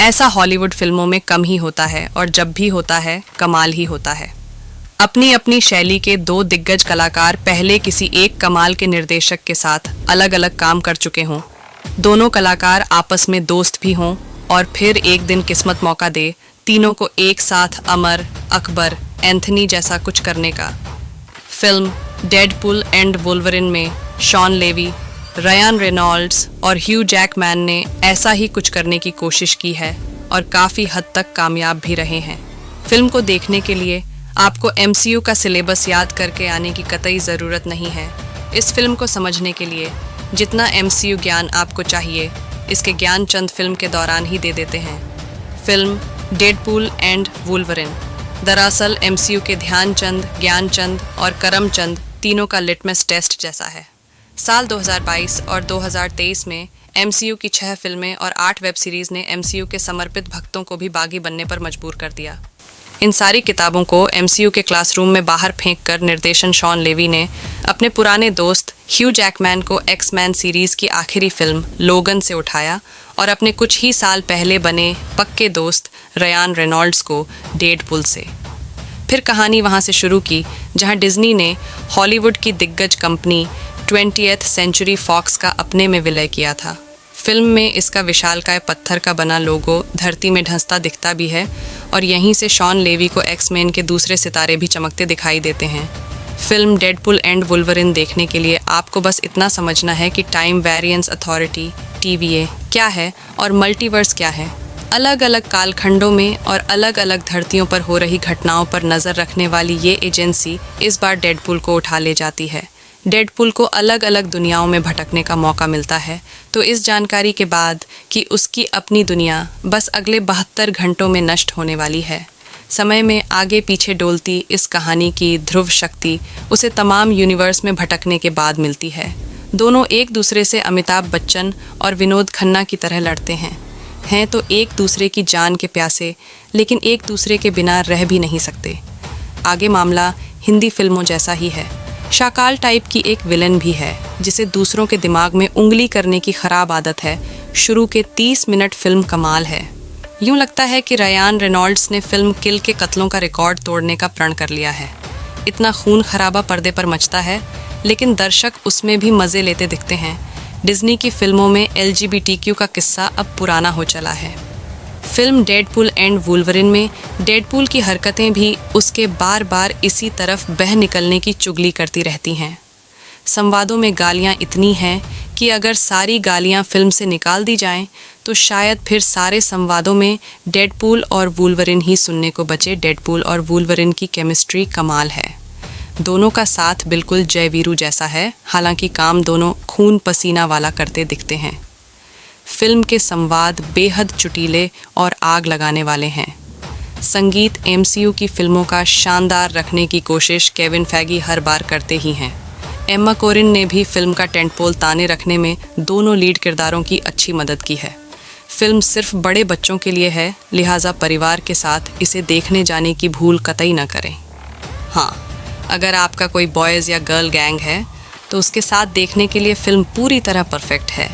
ऐसा हॉलीवुड फिल्मों में कम ही होता है और जब भी होता है कमाल ही होता है। अपनी अपनी शैली के दो दिग्गज कलाकार पहले किसी एक कमाल के निर्देशक के साथ अलग अलग काम कर चुके हों, दोनों कलाकार आपस में दोस्त भी हों और फिर एक दिन किस्मत मौका दे तीनों को एक साथ अमर, अकबर, एंथनी जैसा कुछ करने का। फिल्म डेडपुल एंड वुल्वरिन में शॉन लेवी, रयान रेनॉल्ड्स और ह्यू जैकमैन ने ऐसा ही कुछ करने की कोशिश की है और काफ़ी हद तक कामयाब भी रहे हैं। फिल्म को देखने के लिए आपको एमसीयू का सिलेबस याद करके आने की कतई ज़रूरत नहीं है। इस फिल्म को समझने के लिए जितना एमसीयू ज्ञान आपको चाहिए, इसके ज्ञान चंद फिल्म के दौरान ही दे देते हैं। फिल्म डेडपुल एंड वुल्वरिन दरअसल एमसीयू के ध्यानचंद, ज्ञानचंद और करमचंद तीनों का लिटमस टेस्ट जैसा है। साल 2022 और 2023 में एमसीयू की 6 फिल्में और 8 वेब सीरीज़ ने एमसीयू के समर्पित भक्तों को भी बागी बनने पर मजबूर कर दिया। इन सारी किताबों को एमसीयू के क्लासरूम में बाहर फेंककर निर्देशन शॉन लेवी ने अपने पुराने दोस्त ह्यू जैकमैन को एक्स-मैन सीरीज़ की आखिरी फिल्म लोगन से उठाया और अपने कुछ ही साल पहले बने पक्के दोस्त रयान रेनॉल्ड्स को डेडपुल से। फिर कहानी वहाँ से शुरू की जहाँ डिज्नी ने हॉलीवुड की दिग्गज कंपनी 20th सेंचुरी फॉक्स का अपने में विलय किया था। फिल्म में इसका विशालकाय पत्थर का बना लोगो धरती में ढंसता दिखता भी है और यहीं से शॉन लेवी को एक्स-मैन के दूसरे सितारे भी चमकते दिखाई देते हैं। फिल्म डेडपुल एंड वुल्वरिन देखने के लिए आपको बस इतना समझना है कि टाइम वेरिएंस अथॉरिटी TVA क्या है और मल्टीवर्स क्या है। अलग अलग कालखंडों में और अलग अलग धरतियों पर हो रही घटनाओं पर नज़र रखने वाली ये एजेंसी इस बार डेडपुल को उठा ले जाती है। डेडपुल को अलग अलग दुनियाओं में भटकने का मौका मिलता है, तो इस जानकारी के बाद कि उसकी अपनी दुनिया बस अगले 72 घंटों में नष्ट होने वाली है, समय में आगे पीछे डोलती इस कहानी की ध्रुव शक्ति उसे तमाम यूनिवर्स में भटकने के बाद मिलती है। दोनों एक दूसरे से अमिताभ बच्चन और विनोद खन्ना की तरह लड़ते हैं तो एक दूसरे की जान के प्यासे, लेकिन एक दूसरे के बिना रह भी नहीं सकते। आगे मामला हिंदी फिल्मों जैसा ही है। शाकाल टाइप की एक विलन भी है जिसे दूसरों के दिमाग में उंगली करने की खराब आदत है। शुरू के 30 मिनट फिल्म कमाल है। यूं लगता है कि रयान रेनॉल्ड्स ने फिल्म किल के कत्लों का रिकॉर्ड तोड़ने का प्रण कर लिया है। इतना खून खराबा पर्दे पर मचता है, लेकिन दर्शक उसमें भी मज़े लेते दिखते हैं। डिज्नी की फिल्मों में LGBTQ का किस्सा अब पुराना हो चला है। फिल्म डेडपुल एंड वुल्वरिन में डेडपुल की हरकतें भी उसके बार बार इसी तरफ बह निकलने की चुगली करती रहती हैं। संवादों में गालियां इतनी हैं कि अगर सारी गालियां फिल्म से निकाल दी जाएं तो शायद फिर सारे संवादों में डेडपुल और वुल्वरिन ही सुनने को बचे। डेडपुल और वुल्वरिन की केमिस्ट्री कमाल है। दोनों का साथ बिल्कुल जय वीरू जैसा है, हालांकि काम दोनों खून पसीना वाला करते दिखते हैं। फिल्म के संवाद बेहद चुटीले और आग लगाने वाले हैं। संगीत एमसीयू की फिल्मों का शानदार रखने की कोशिश केविन फैगी हर बार करते ही हैं। एम्मा कोरिन ने भी फिल्म का टेंटपोल ताने रखने में दोनों लीड किरदारों की अच्छी मदद की है। फिल्म सिर्फ बड़े बच्चों के लिए है, लिहाजा परिवार के साथ इसे देखने जाने की भूल कतई न करें। हाँ, अगर आपका कोई बॉयज़ या गर्ल गैंग है तो उसके साथ देखने के लिए फिल्म पूरी तरह परफेक्ट है।